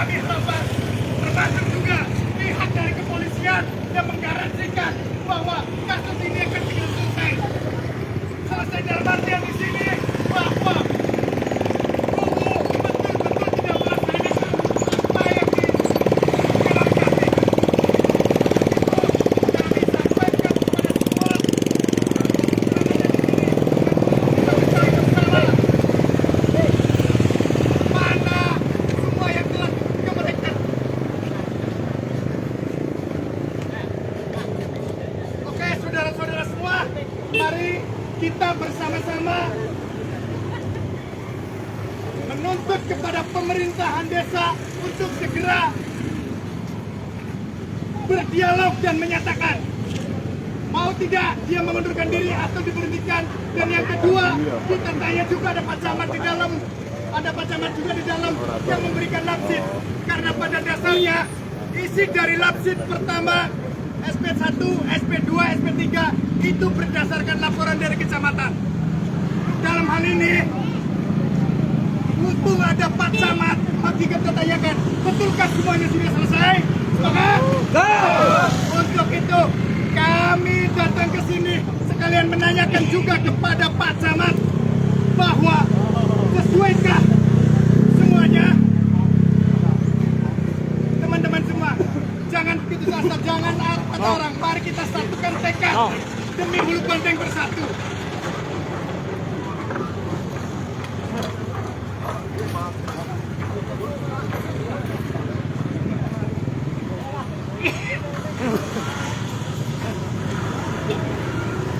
kami harapkan, termasuk juga pihak dari kepolisian yang menggaransikan bahwa kasus ini akan segera selesai. Selesai dalam artian di sini bahwa Kubu betul-betul tidak melaksanakan apa yang dilokasi. Itu kami sampaikan kepada semua kita mencari bersama mana semua yang telah kemerdekaan. Oke, saudara-saudara semua, mari kita bersama-sama menuntut kepada pemerintahan desa untuk segera berdialog dan menyatakan mau tidak dia mengundurkan diri atau diberhentikan. Dan yang kedua, kita tanya juga ada Pak Camat di dalam, ada Pak Camat juga di dalam yang memberikan lapsid. Karena pada dasarnya isi dari lapsid pertama SP1, SP2, SP3 itu berdasarkan laporan dari kecamatan. Dalam hal ini mumpung ada Pak Camat, maka kita tanyakan, betulkah semuanya sudah selesai? Sepakat? Untuk itu kami datang ke sini sekalian menanyakan juga kepada Pak Camat bahwa sesuaikah semuanya? Teman-teman semua, jangan begitu saja, jangan kata orang. Mari kita satukan tekad demi Hulu Banteng bersatu.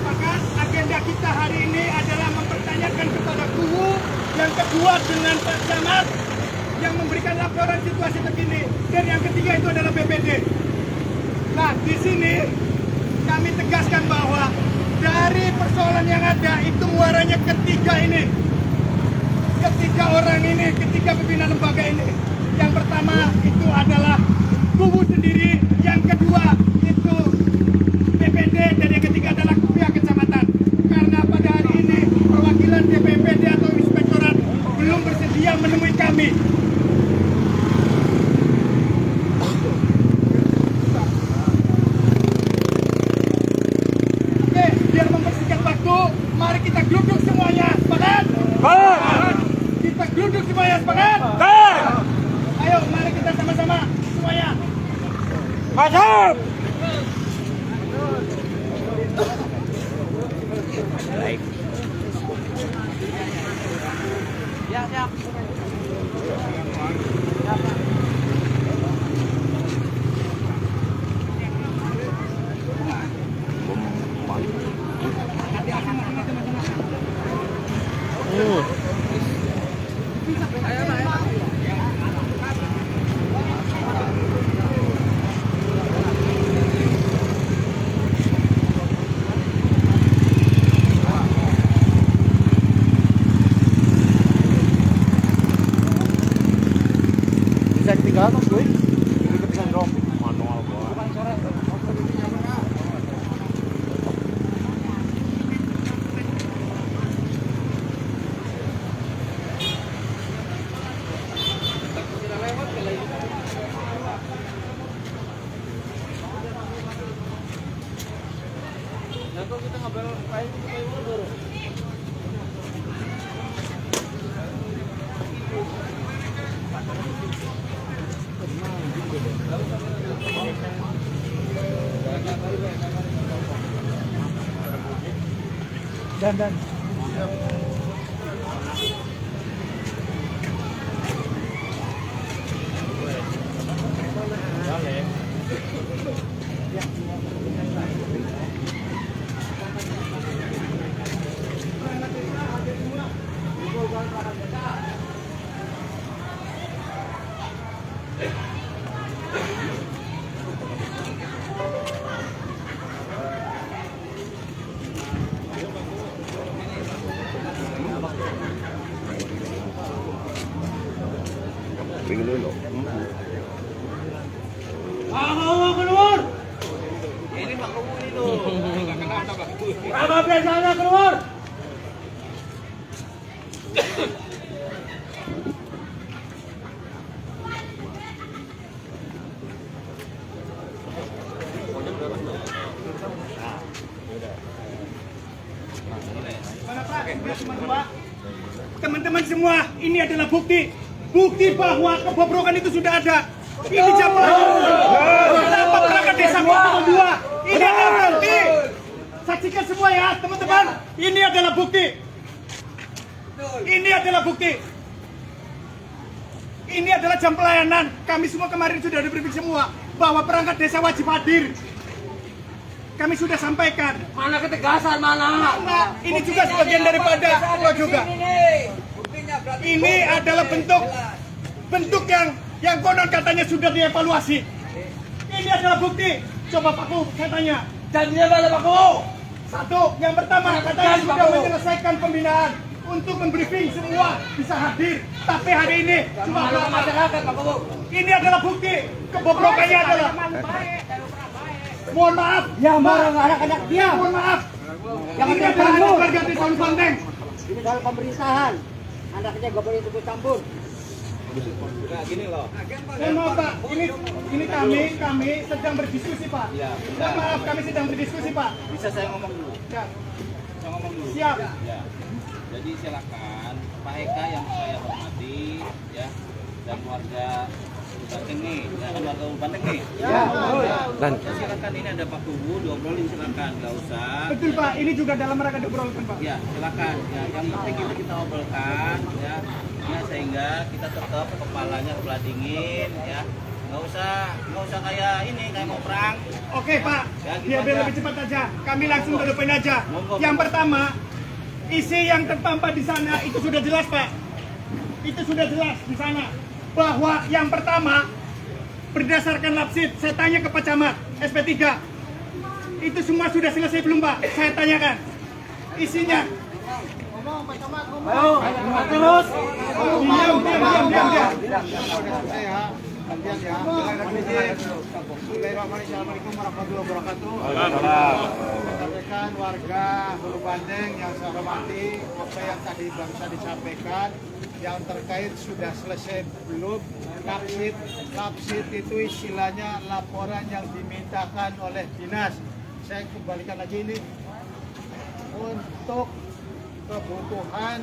Maka agenda kita hari ini adalah mempertanyakan kepada Kubu, yang kedua dengan Pak Camat yang memberikan laporan situasi terkini, dan yang ketiga itu adalah BPD. Nah, di sini kami tegaskan bahwa dari persoalan yang ada itu muaranya ketiga ini, ketiga orang ini, ketiga pimpinan lembaga ini. Yang pertama itu adalah Kubu sendiri, yang kedua itu BPD, dan yang ketiga adalah pihak kecamatan. Karena pada hari ini perwakilan DPPD atau inspektorat belum bersedia menemui kami. Oke, biar mempersingkat waktu, mari kita duduk semuanya, sepakat? Kita duduk semuanya, sepakat? Ayo, mari kita sama-sama semuanya. Masuk! Siap. Bisa ketinggalan mas gue? Ini ketinggalan dong. Manual gua. Nah, kok kita ngobrol kayak dulu. Dan Tingin dulu. Keluar! Ini Pak Kubu itu. Apa biasanya keluar? semua, ini adalah bukti bahwa kebobrokan itu sudah ada. Ini jam pelajaran. Kenapa perangkat desa Potong 2? Ini adalah bukti. Saksikan semua ya, teman-teman. Ini adalah bukti. Ini adalah bukti. Ini adalah jam pelayanan. Kami semua kemarin sudah ada briefing semua bahwa perangkat desa wajib hadir. Kami sudah sampaikan. Mana ketegasan, mana? Ini juga sebagian daripada juga. Ini adalah bentuk yang konon katanya sudah dievaluasi. Ini adalah bukti. Coba Pak Ku, saya tanya. Janjinya mana Pak Ku? Satu, yang pertama katanya sudah menyelesaikan pembinaan untuk membriefing semua bisa hadir. Tapi hari ini cuma Masyarakat Pak Ku. ini adalah bukti kebobrokannya adalah. Mohon maaf. Ya, marah anak-anak dia. Mohon maaf. Jangan Ini adalah anak warga di Tahun Banteng. Ini soal pemerintahan. Anaknya gak boleh ikut campur. Mohon maaf Pak, ini kami sedang berdiskusi Pak. Mohon maaf, kami sedang berdiskusi Pak. Bisa saya ngomong dulu? Ya. Saya ngomong dulu. Siap. Ya. Jadi silakan Pak Eka yang saya hormati ya dan warga Banteng nih, ya kan warga Banteng nih. Dan Silakan ini ada Pak Kubu diobrolin silakan, nggak usah. Betul Pak, ini juga dalam rangka diobrolkan Pak. Ya silakan. Ya yang penting kita obrolkan ya. Ya sehingga kita tetap kepalanya kepala dingin ya. Nggak usah kayak ini kayak mau perang. Oke Pak, Ya, gitu biar aja. lebih cepat aja. Kami langsung ke depan aja. Monggo. Yang pertama, isi yang terpampang di sana itu sudah jelas Pak. Itu sudah jelas di sana bahwa yang pertama berdasarkan lapsit. Saya tanya ke Pak Camat SP3, itu semua sudah selesai belum Pak? Saya tanyakan isinya. Ayo, terus. Diam. Assalamualaikum warahmatullahi wabarakatuh. Rekan warga Hulu Banteng yang saya hormati, apa yang tadi barusan disampaikan yang terkait sudah selesai belum lapsit itu istilahnya laporan yang dimintakan oleh dinas. Saya kembalikan lagi ini untuk kebutuhan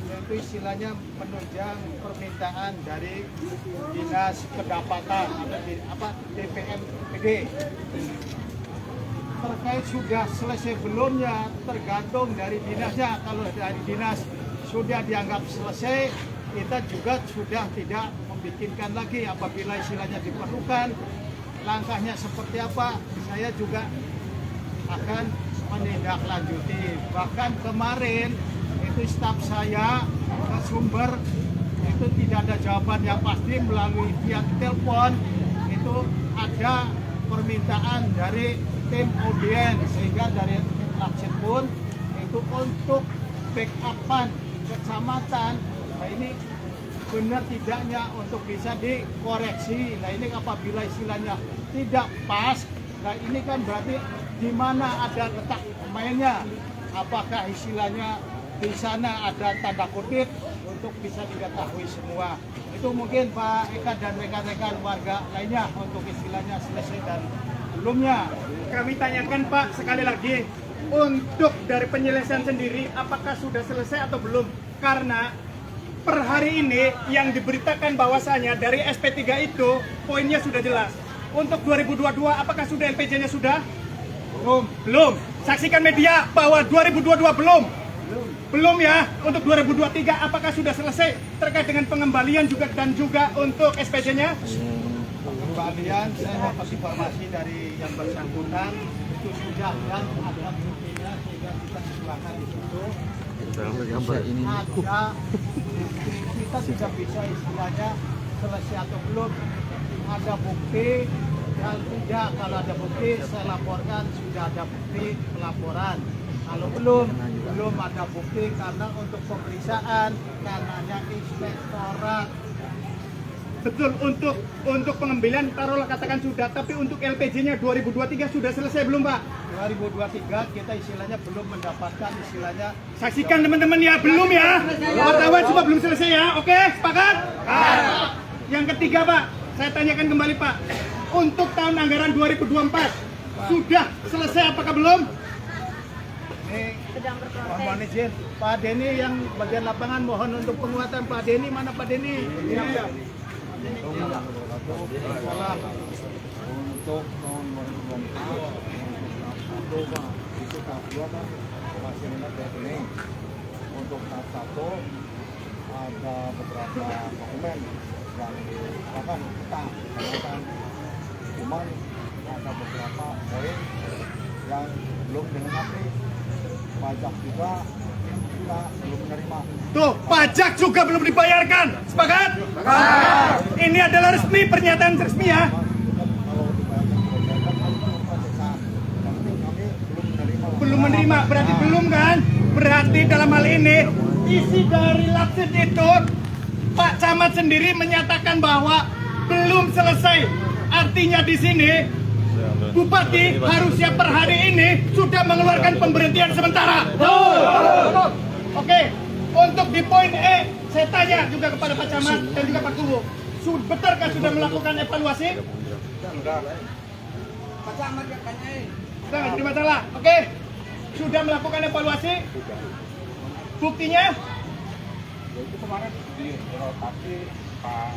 yaitu istilahnya penunjang permintaan dari dinas pendapatan atau DPMPD terkait sudah selesai belumnya tergantung dari dinasnya. Kalau dari dinas sudah dianggap selesai, kita juga sudah tidak membikinkan lagi. Apabila istilahnya diperlukan langkahnya seperti apa, saya juga akan menindaklanjuti. Bahkan kemarin itu staf saya ke sumber itu tidak ada jawaban yang pasti melalui via telepon. Itu ada permintaan dari tim audien sehingga dari Lapsit pun itu untuk backupan kecamatan. Nah ini benar tidaknya untuk bisa dikoreksi. Nah ini apabila istilahnya tidak pas, nah ini kan berarti di mana ada letak mainnya. Apakah istilahnya di sana ada tanda kutip untuk bisa diketahui semua. Itu mungkin Pak Eka dan rekan-rekan warga lainnya untuk istilahnya selesai dan belumnya. Kami tanyakan Pak sekali lagi, untuk dari penyelesaian sendiri apakah sudah selesai atau belum? Karena per hari ini yang diberitakan bahwasanya dari SP3 itu poinnya sudah jelas. Untuk 2022 apakah sudah LPJ-nya sudah? Belum. Saksikan media bahwa 2022 belum ya. Untuk 2023 apakah sudah selesai terkait dengan pengembalian juga dan juga untuk SPJ-nya? Pengembalian saya dapat informasi dari yang bersangkutan itu sudah dan ada buktinya sehingga kita silakan di situ. Ada kita tidak bisa istilahnya selesai atau belum. Ada bukti dan tidak, kalau ada bukti saya laporkan sudah ada bukti pelaporan. Kalau belum ada bukti karena untuk pemeriksaan karenanya inspektorat. Betul, untuk pengambilan taruhlah katakan sudah, tapi untuk LPJ-nya 2023 sudah selesai belum Pak? 2023 kita istilahnya belum mendapatkan istilahnya. Saksikan teman-teman ya, belum ya. Wartawan semua belum selesai ya, oke? Sepakat? Yang ketiga Pak, saya tanyakan kembali Pak, untuk tahun anggaran 2024 sudah selesai apakah belum? Ini sedang mohon berproses. izin, Pak Denny yang bagian lapangan mohon untuk penguatan Pak Denny, mana Pak Denny? Iya. Salah. Untuk tahun 2024 satu Pak, itu tahap 2 kan masih minat ini. Untuk tahap 1 ada beberapa dokumen yang akan kita tanyakan, cuman ada beberapa poin yang belum dilengkapi. Pajak juga kita belum menerima. Tuh, pajak juga belum dibayarkan. Sepakat? Ini adalah resmi, pernyataan resmi ya. Kalau dibayarkan kebijakan kan itu pemeriksaan. Yang penting kami belum menerima. Belum menerima, berarti belum kan? Berarti dalam hal ini isi dari lapsit itu Pak Camat sendiri menyatakan bahwa belum selesai. Artinya di sini Bupati harusnya per hari ini sudah mengeluarkan pemberhentian sementara. Oke, untuk di poin E, saya tanya juga kepada Pak Camat dan juga Pak Kubu, betulkah sudah melakukan evaluasi? Pak Camat yang tanyain. Sudah nggak jadi masalah. Oke, sudah melakukan evaluasi? Buktinya? Itu kemarin di rotasi Pak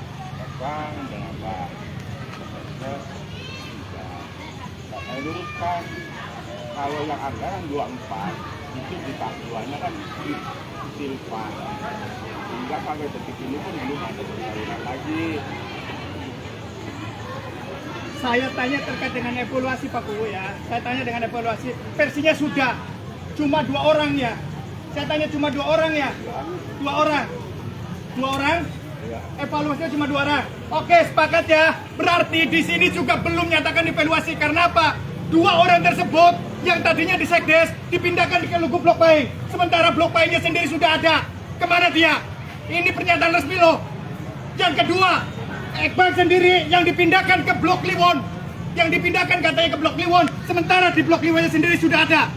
Bang dengan Pak Profesor saya luruskan kalau yang ada yang 24 itu di tahap 2-nya kan di Silvan sehingga sampai detik ini pun belum ada pencarian lagi. Saya tanya terkait dengan evaluasi Pak Kubu ya. Saya tanya dengan evaluasi. Versinya sudah. Cuma 2 orang ya. Saya tanya cuma 2 orang ya. 2 orang. 2 orang. Evaluasinya cuma 2 orang. Oke, sepakat ya. Berarti di sini juga belum nyatakan evaluasi. Karena apa? 2 orang tersebut yang tadinya di Sekdes dipindahkan ke Lugu Blok Pahing. Sementara Blok Pahingnya sendiri sudah ada. Kemana dia? Ini pernyataan resmi loh. Yang kedua, Ekbal sendiri yang dipindahkan ke Blok Liwon. Yang dipindahkan katanya ke Blok Liwon. Sementara di Blok Liwonnya sendiri sudah ada.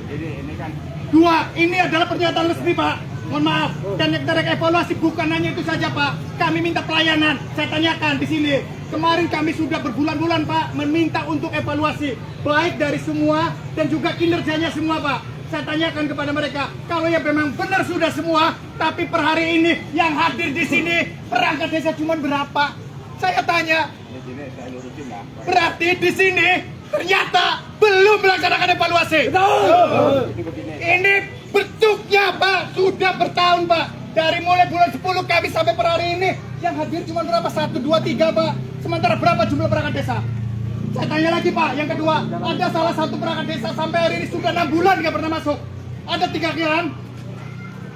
Jadi ini kan 2, ini adalah pernyataan resmi Pak. Mohon maaf. Dan yang kita evaluasi bukan hanya itu saja Pak. Kami minta pelayanan. Saya tanyakan di sini. Kemarin kami sudah berbulan-bulan Pak meminta untuk evaluasi baik dari semua dan juga kinerjanya semua Pak. Saya tanyakan kepada mereka, kalau ya memang benar sudah semua, tapi per hari ini yang hadir di sini perangkat desa cuma berapa? Saya tanya. ini saya lurusin ya. Berarti di sini ternyata belum melaksanakan evaluasi. Jadi begini. Ini bentuknya Pak, sudah bertahun Pak. Dari mulai bulan 10 kami sampai per hari ini yang hadir cuma berapa? 1, 2, 3 Pak. Sementara berapa jumlah perangkat desa? Saya tanya lagi Pak, yang kedua, ada salah satu perangkat desa sampai hari ini sudah 6 bulan nggak pernah masuk. Ada tindakan?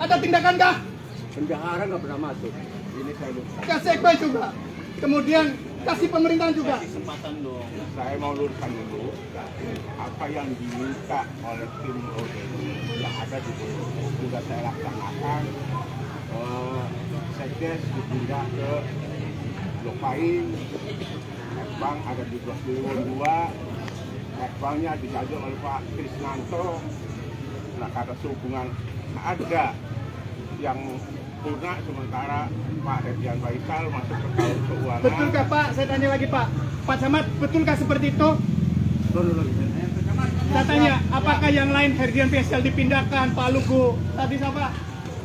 Ada tindakan kah? Bendahara nggak pernah masuk. Ini saya lurusin. Kasih ekbay juga. Kemudian kasih pemerintahan juga. Kesempatan dong. Saya mau luruskan dulu apa yang diminta oleh tim ODD yang ada di sini sudah saya laksanakan. Sekdes dipindah ke Blok Pahing, Ekbang ada di Blok Liwon 2, Ekbangnya dijaga oleh Pak Krisnanto. Nah, kata sehubungan ada yang purna sementara Pak Herdian Faisal masuk ke tahun keuangan. Betulkah Pak? Saya tanya lagi Pak. Pak Camat, betulkah seperti itu? Saya tanya, apakah yang lain Herdian Faisal dipindahkan, Pak Lugu, tadi siapa?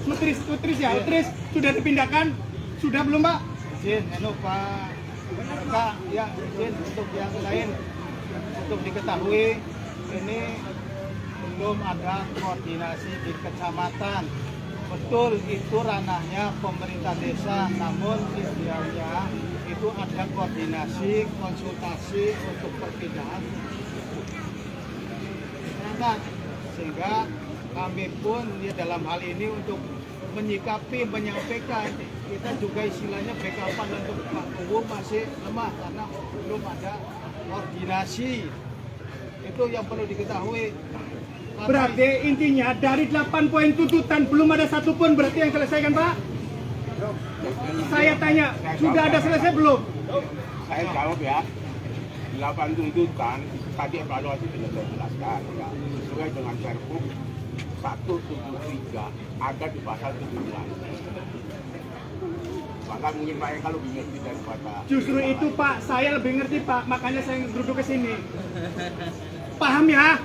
Utris ya, Utris sudah dipindahkan? Sudah belum Pak? Izin, Pak Kak, ya izin untuk yang lain untuk diketahui ini belum ada koordinasi di kecamatan. Betul itu ranahnya pemerintah desa, namun idealnya itu ada koordinasi, konsultasi untuk perpindahan. Sehingga kami pun ya, dalam hal ini untuk menyikapi, menyampaikan kita juga istilahnya backupan untuk Pak Kubu masih lemah karena belum ada koordinasi. Itu yang perlu diketahui. Berarti intinya dari 8 poin tuntutan belum ada satupun berarti yang selesai kan Pak? Saya tanya, sudah ada selesai belum? Saya jawab ya. 8 tuntutan tadi evaluasi sudah saya jelaskan ya. Sesuai dengan Perpuk 173 ada di pasal 17. Maka mungkin Pak Eka lebih ngerti daripada. Justru itu Pak, saya lebih ngerti Pak, makanya saya duduk ke sini. Paham ya?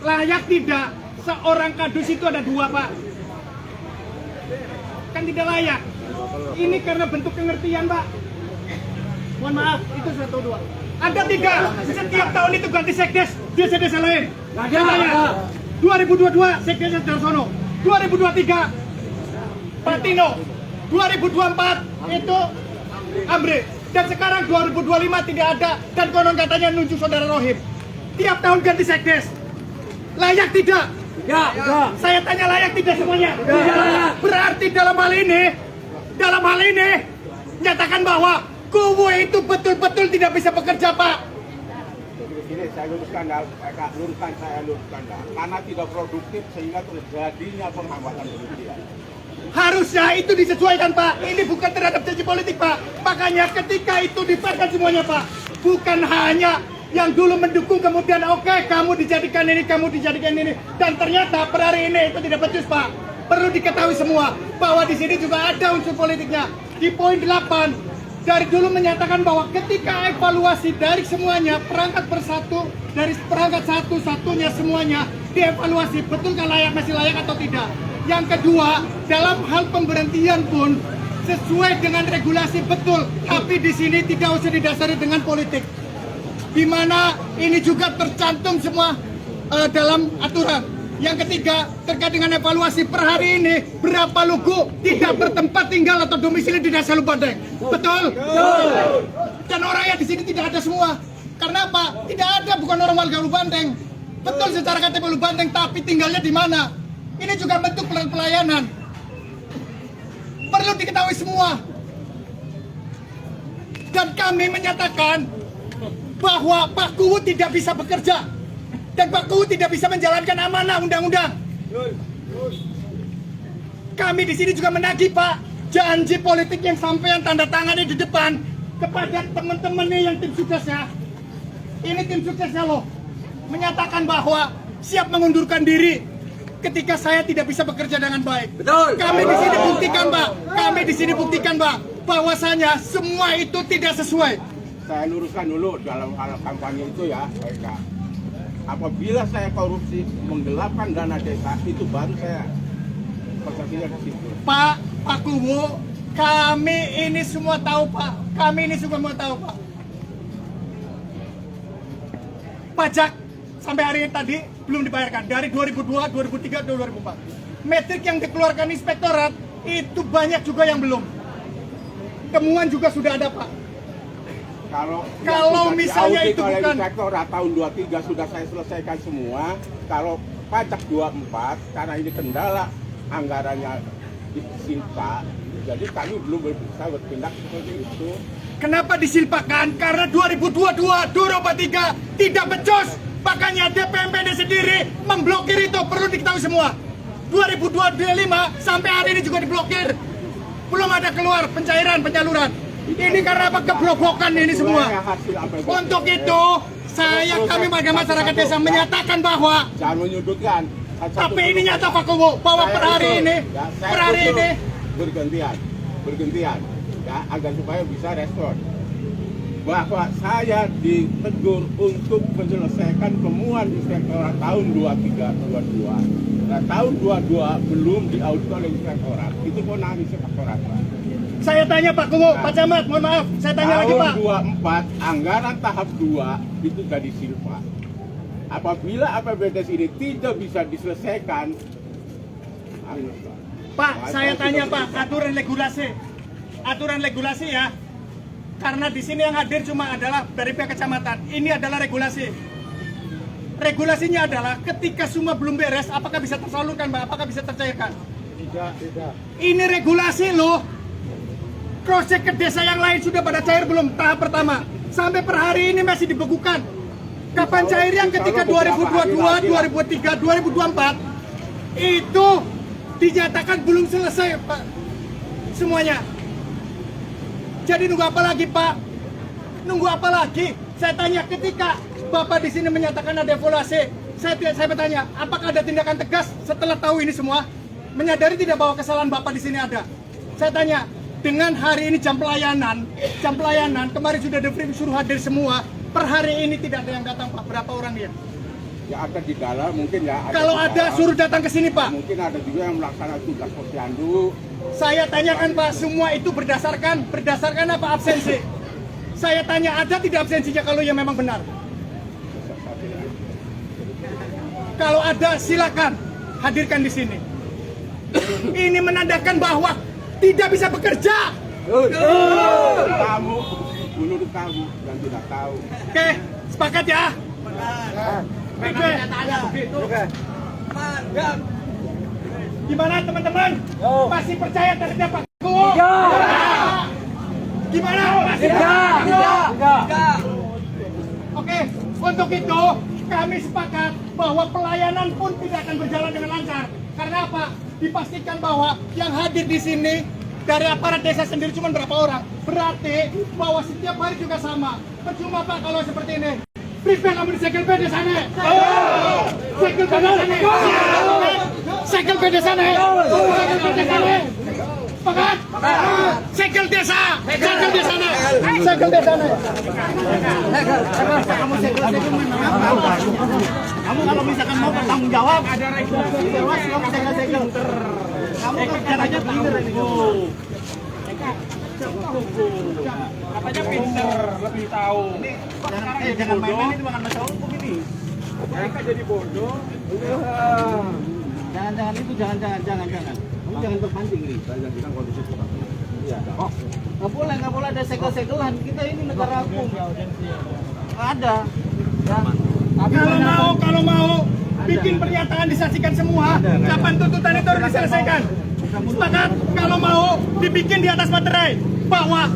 Layak tidak Seorang kadus itu ada 2, Pak. Kan tidak layak. Ini karena bentuk pengertian, Pak. Mohon maaf, itu 1, 2. Ada 3. Setiap tahun itu ganti sekdes di desa lain. Ada. 2022 sekdesnya Darsono. 2023 Pak Tino. 2024 itu Amri. Dan sekarang 2025 tidak ada. Dan konon katanya nunjuk saudara Rohim. Tiap tahun ganti sekdes. Layak tidak? Tidak. Saya tanya layak tidak semuanya? Tidak. Berarti dalam hal ini nyatakan bahwa Kuwu itu betul-betul tidak bisa bekerja, Pak. Ini saya luruskan, karena tidak produktif sehingga terjadinya penghambatan demikian. Harusnya itu disesuaikan, Pak. Ini bukan terhadap janji politik, Pak. Makanya ketika itu dipakai semuanya, Pak. Bukan hanya yang dulu mendukung kemudian oke, kamu dijadikan ini, dan ternyata per hari ini itu tidak becus, Pak. Perlu diketahui semua bahwa di sini juga ada unsur politiknya. Di poin 8 dari dulu menyatakan bahwa ketika evaluasi dari semuanya perangkat persatu, dari perangkat satu-satunya semuanya dievaluasi betulkah layak, masih layak atau tidak. Yang kedua, dalam hal pemberhentian pun sesuai dengan regulasi betul, tapi di sini tidak usah didasari dengan politik. Di mana ini juga tercantum semua dalam aturan. Yang ketiga, terkait dengan evaluasi per hari ini, berapa lugu tidak bertempat tinggal atau domisili di desa Lubandeng. Betul? Betul. Dan orangnya di sini tidak ada semua. Karena apa? Tidak ada, bukan orang warga Lubandeng. Betul secara KTP Lubandeng, tapi tinggalnya di mana? Ini juga bentuk pelayanan. Perlu diketahui semua. Dan kami menyatakan bahwa Pak Kuwu tidak bisa bekerja. Dan Pak Kuwu tidak bisa menjalankan amanah undang-undang. Kami di sini juga menagih, Pak, janji politik yang sampean tanda tangani di depan kepada teman-temannya yang tim suksesnya. Ini tim suksesnya loh, menyatakan bahwa siap mengundurkan diri ketika saya tidak bisa bekerja dengan baik. Betul. Kami di sini buktikan, Pak. Kami di sini buktikan, Pak, bahwasanya semua itu tidak sesuai. Saya luruskan dulu dalam hal kampanye itu ya, Eka. Apabila saya korupsi menggelapkan dana desa, itu baru saya persepsinya di situ. Pak Kuwu, kami ini semua tahu, Pak. Kami ini semua tahu, Pak. Pajak sampai hari ini tadi belum dibayarkan dari 2002, 2003, 2004. Metrik yang dikeluarkan inspektorat itu banyak juga yang belum. Temuan juga sudah ada, Pak. Kalau misalnya itu bukan inspektorat tahun 23 sudah saya selesaikan semua. Kalau pajak 24 karena ini kendala anggarannya disilpa, jadi kami belum bisa bertindak seperti itu. Kenapa disilpakan? Karena 2022, 2023 tidak becus. Makanya DPMPD sendiri memblokir itu, perlu diketahui semua. 2025 sampai hari ini juga diblokir. Belum ada keluar pencairan penyaluran. Ini karena apa? Keblobokan ini semua. Untuk itu, kami warga masyarakat desa menyatakan bahwa jangan menyudutkan. tapi ini nyata Pak Kuwu bahwa per hari ini bergantian ya, agar supaya bisa respon bahwa saya ditegur untuk menyelesaikan temuan inspektorat tahun 23-22. Nah, tahun 22 belum diaudit oleh inspektorat. Itu kewenangan inspektorat, Pak. Saya tanya Pak Kuwu, Pak Camat, mohon maaf, saya tanya lagi Pak. Tahun 24 anggaran tahap 2 itu sudah disilpa. Apabila APBDes ini tidak bisa diselesaikan, Pak, saya tanya Pak, aturan regulasi ya. Karena di sini yang hadir cuma adalah dari pihak kecamatan. Ini adalah regulasi. Regulasinya adalah ketika semua belum beres, apakah bisa tersalurkan, Pak? Apakah bisa tercairkan? Tidak. Ini regulasi loh. Cross-check ke desa yang lain sudah pada cair belum? Tahap pertama. Sampai per hari ini masih dibekukan. Kapan cair yang ketika 2022, 2023, 2024 itu dinyatakan belum selesai, Pak. Semuanya. Jadi nunggu apa lagi, Pak? Nunggu apa lagi? Saya tanya ketika Bapak di sini menyatakan ada evaluasi, saya bertanya, apakah ada tindakan tegas setelah tahu ini semua? Menyadari tidak bahwa kesalahan Bapak di sini ada? Saya tanya, dengan hari ini jam pelayanan, kemarin sudah suruh hadir semua, per hari ini tidak ada yang datang, Pak. Berapa orang dia? Ya ada di dalam mungkin ya. Kalau di ada dalam. suruh datang ke sini Pak. Mungkin ada juga yang melaksanakan tugas posyandu. Saya tanyakan Pak, semua itu berdasarkan apa absensi? Saya tanya ada tidak absensinya kalau yang memang benar? Kalau ada silakan hadirkan di sini. Ini menandakan bahwa tidak bisa bekerja. Kamu, menurut kamu yang tidak tahu. Oke, sepakat ya? Oke. Gimana teman-teman? Masih percaya terhadap Pak Kuwo? Gimana? Masih Tidak. Oke, untuk itu kami sepakat bahwa pelayanan pun tidak akan berjalan dengan lancar. Karena apa? Dipastikan bahwa yang hadir di sini dari aparat desa sendiri cuma berapa orang. Berarti bahwa setiap hari juga sama. Percuma Pak kalau seperti ini. Prepare kamu di segel beda sana. Segel beda sana. Segel beda sana. Segel beda sana. Sepakat? Segel desa. Segel di sana. Segel di sana. Kamu kalau misalkan mau bertanggung jawab, ada regulasi. Kamu segel. Kamu caranya bener ini. Katanya pinter, lebih tahu. Jangan main-main ini makan masalah hukum ini. Mereka jadi bodoh. Jangan itu, jangan. Kamu jangan berpancing nih. Saya bilang kondisi seperti ini. Iya. Oh, nggak boleh ada segel-segelan. Kita ini negara hukum. Ada. Ya. Kalau mau bikin pernyataan disaksikan semua, 8 tuntutan itu harus diselesaikan. Sepakat? Kalau mau dibikin di atas materai bahwa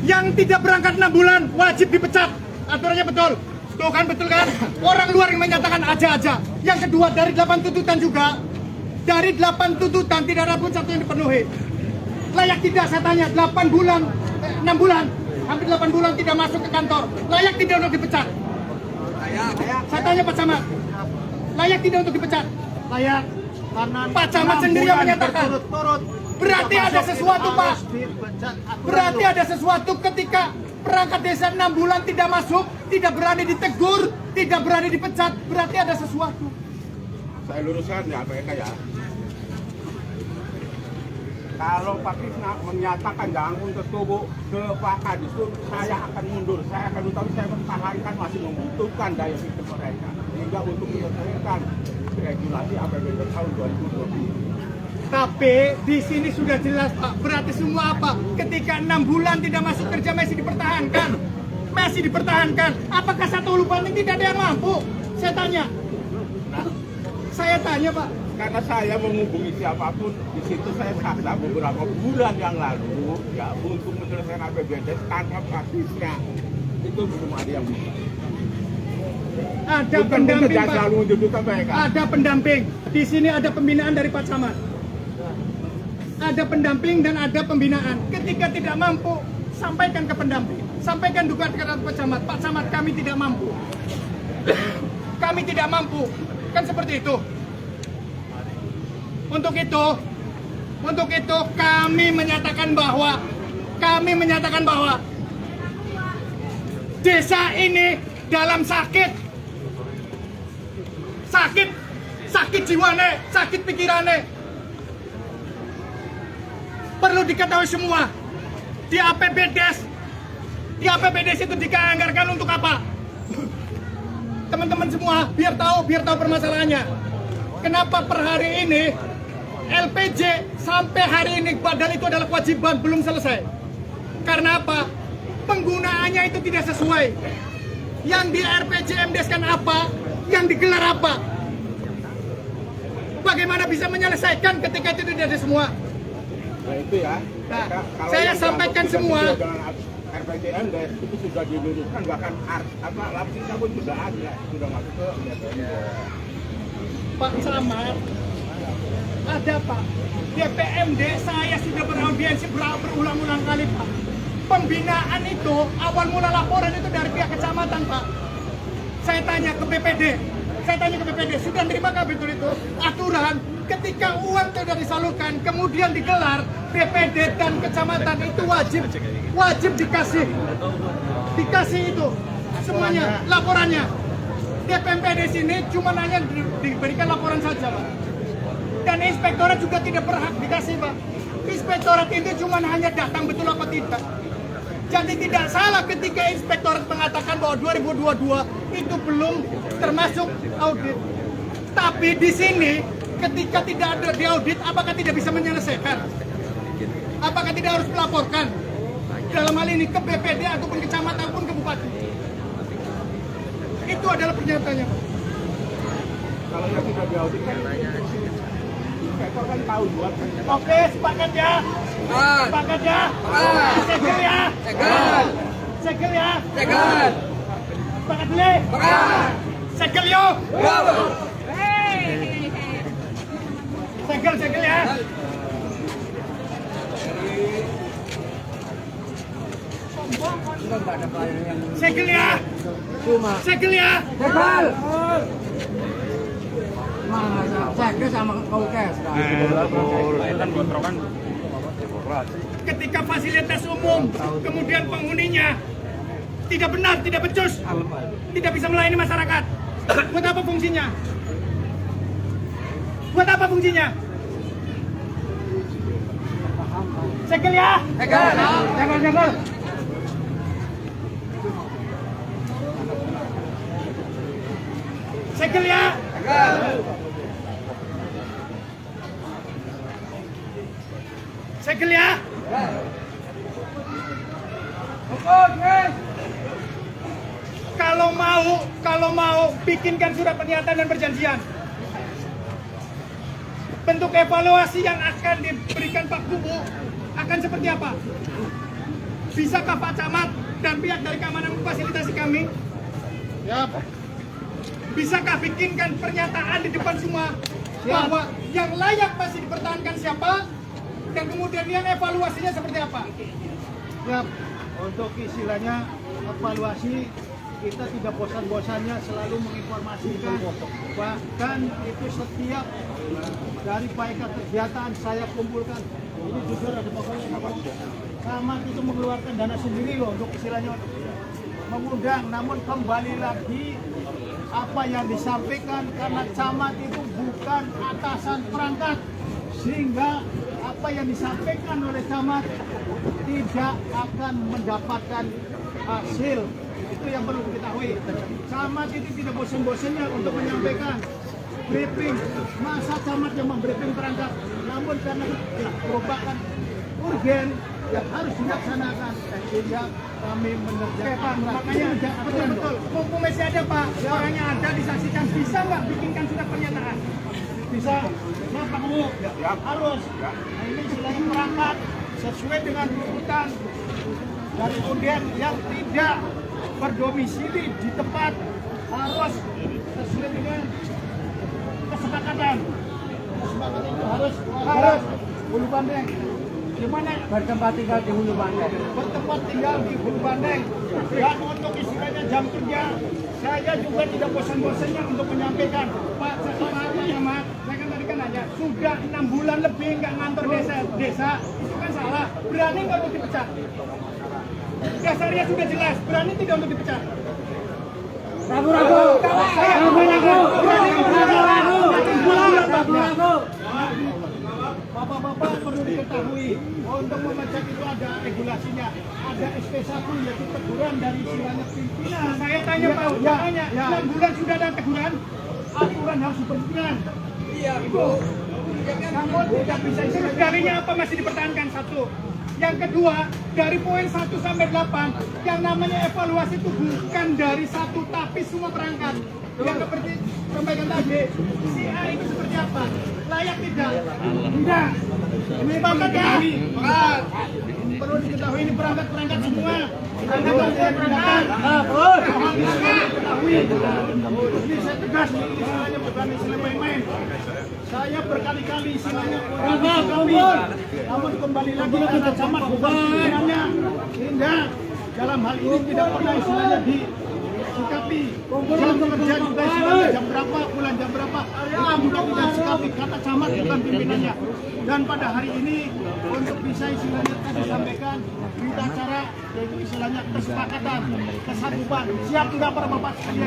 yang tidak berangkat 6 bulan wajib dipecat. Aturannya betul. Tuh kan betul kan? Orang luar yang menyatakan aja. Yang kedua dari 8 tuntutan juga, dari 8 tuntutan tidak ada pun satu yang dipenuhi. Layak tidak saya tanya 8 bulan, 6 bulan, hampir 8 bulan tidak masuk ke kantor. Layak tidak untuk dipecat? Saya tanya Pak Camat. Layak tidak untuk dipecat? Layak. Karena Pak Camat sendiri yang menyatakan. Berarti ada sesuatu Pak. Berarti ada sesuatu ketika perangkat desa 6 bulan tidak masuk, tidak berani ditegur, tidak berani dipecat. Berarti ada sesuatu. Saya luruskan ya mereka ya. Kalau Pak Krisna menyatakan jangan untuk tubuh ke Pak Kadis itu, saya akan mundur. Saya akan utama saya mempertahankan masih membutuhkan daya pikir mereka. Sehingga untuk menyelesaikan regulasi APBD tahun 2020. Tapi di sini sudah jelas Pak. Berarti semua apa? Ketika 6 bulan tidak masuk kerja masih dipertahankan. Masih dipertahankan. Apakah satu lupa ini tidak ada yang mampu? Saya tanya. Saya tanya Pak. Karena saya menghubungi siapapun, di situ saya sadar beberapa bulan yang lalu ya untuk menyelesaikan APBD tanpa praktisnya itu belum ada yang bisa. Ada pendamping Pak. Selalu mendudukan mereka. Ada pendamping. Di sini ada pembinaan dari Pak Camat. Ada pendamping dan ada pembinaan. Ketika tidak mampu, sampaikan ke pendamping. Sampaikan dugaan ke Pak Camat. Pak Camat, kami tidak mampu. Kami tidak mampu. Kan seperti itu. Untuk itu kami menyatakan bahwa desa ini dalam sakit jiwane, sakit pikirane. Perlu diketahui semua. Di APBDes itu dianggarkan untuk apa? Teman-teman semua biar tahu permasalahannya. Kenapa per hari ini LPJ sampai hari ini padahal itu adalah kewajiban belum selesai. Karena apa? Penggunaannya itu tidak sesuai. Yang di RPJMDes kan apa? Yang digelar apa? Bagaimana bisa menyelesaikan ketika itu tidak ada semua? Nah itu ya. Nah, Kalau saya yang sampaikan tidak semua. sesuai dengan RPJMDes itu sudah diluruskan, bahkan lapsnya pun sudah ada, sudah masuk ke Pak Camat, ada Pak. DPMD saya sudah beraudiensi berulang-ulang kali Pak. Pembinaan itu awal mula laporan itu dari pihak kecamatan Pak. Saya tanya ke BPD, sudah terimakah betul itu aturan ketika uang sudah disalurkan kemudian digelar BPD dan kecamatan itu wajib dikasih itu semuanya laporannya. KPMP di sini cuma hanya diberikan laporan saja, Pak. Dan inspektorat juga tidak berhak dikasih, Pak. Inspektorat itu cuma hanya datang betul apa tidak. Jadi tidak salah ketika inspektorat mengatakan bahwa 2022 itu belum termasuk audit. Tapi di sini ketika tidak ada di audit, apakah tidak bisa menyelesaikan? Apakah tidak harus melaporkan? Dalam hal ini ke BPD ataupun kecamatan ataupun ke bupati. Itu adalah pernyataannya, Pak. Kalau yang tidak diaudit kan inspektor kan tahu buat. Oke, sepakat ya? Sepakat ya? Segel ya? Segel ya? Sepakat dulu? Segel yo? Segel ya? Segel ya? Segel ya? Segel sama Kaukes. Ketika fasilitas umum, kemudian penghuninya tidak benar, tidak becus, tidak bisa melayani masyarakat. Buat apa fungsinya? Buat apa fungsinya? Segel ya? Segel. Segel ya? Segel ya? Kalau mau bikinkan surat pernyataan dan perjanjian. Bentuk evaluasi yang akan diberikan Pak Kubu akan seperti apa? Bisakah Pak Camat dan pihak dari keamanan memfasilitasi kami? Bisakah bikinkan pernyataan di depan semua bahwa yang layak masih dipertahankan siapa dan kemudian yang evaluasinya seperti apa? Siap. Untuk istilahnya evaluasi, kita tidak bosan-bosannya selalu menginformasikan, bahkan itu setiap dari baik kegiatan saya kumpulkan. Ini jujur ada pokoknya Camat itu mengeluarkan dana sendiri loh untuk istilahnya mengundang, namun kembali lagi apa yang disampaikan karena camat itu bukan atasan perangkat, sehingga apa yang disampaikan oleh camat tidak akan mendapatkan hasil. Itu yang perlu diketahui. Camat itu tidak bosan-bosannya untuk menyampaikan briefing. Masa camat yang membriefing perangkat, namun karena perubahan urgen yang harus dilaksanakan, sehingga kami mengerjakan. Makanya betul. Mumpung masih ada Pak, orangnya ada disaksikan, bisa nggak bikinkan surat pernyataan? Bisa. Nah, Pak Kubu harus. Nah, ini istilahnya perangkat sesuai dengan urutan dari undian yang tidak berdomisili di tempat, harus sesuai dengan kesepakatan. Kesepakatan itu harus Hulu Bandeng. Gimana? Bertempat tinggal di Hulu Bandeng. Bertempat tinggal di Hulu Bandeng. Dan untuk istilahnya jam kerja, saya juga tidak bosan-bosannya untuk menyampaikan, Pak Camat, Saya kan tadi kan nanya, sudah 6 bulan lebih nggak ngantor desa, itu kan salah. Berani nggak untuk dipecat? Dasarnya sudah jelas, berani tidak untuk dipecat? Ragu-ragu. Bapak-bapak perlu diketahui, untuk memecat itu ada regulasinya, ada SP1 yaitu teguran dari istilahnya pimpinan. Saya tanya Pak, tanya, 6 bulan sudah ada teguran? Aturan harus diperhatikan. Iya, Ibu. Namun tidak bisa sekalinya apa masih dipertahankan satu. Yang kedua, dari poin 1 sampai 8, yang namanya evaluasi itu bukan dari satu tapi semua perangkat. Yang seperti sampaikan tadi, si A itu seperti apa? Layak tidak? Tidak. Ini perlu diketahui ini perangkat semua. Perangkat. Ini saya tegas, ini istilahnya bukan istilah main-main. Saya berkali-kali istilahnya kami, namun kembali lagi karena camat bukan pimpinannya, sehingga dalam hal ini tidak pernah istilahnya disikapi. Jam kerja juga istilahnya jam berapa, bulan jam berapa, itu juga tidak disikapi, kata camat bukan pimpinannya. Dan pada hari ini untuk bisa istilahnya tadi sampaikan berita acara, yaitu istilahnya kesepakatan, kesatuan, siap tidak para bapak sekalian?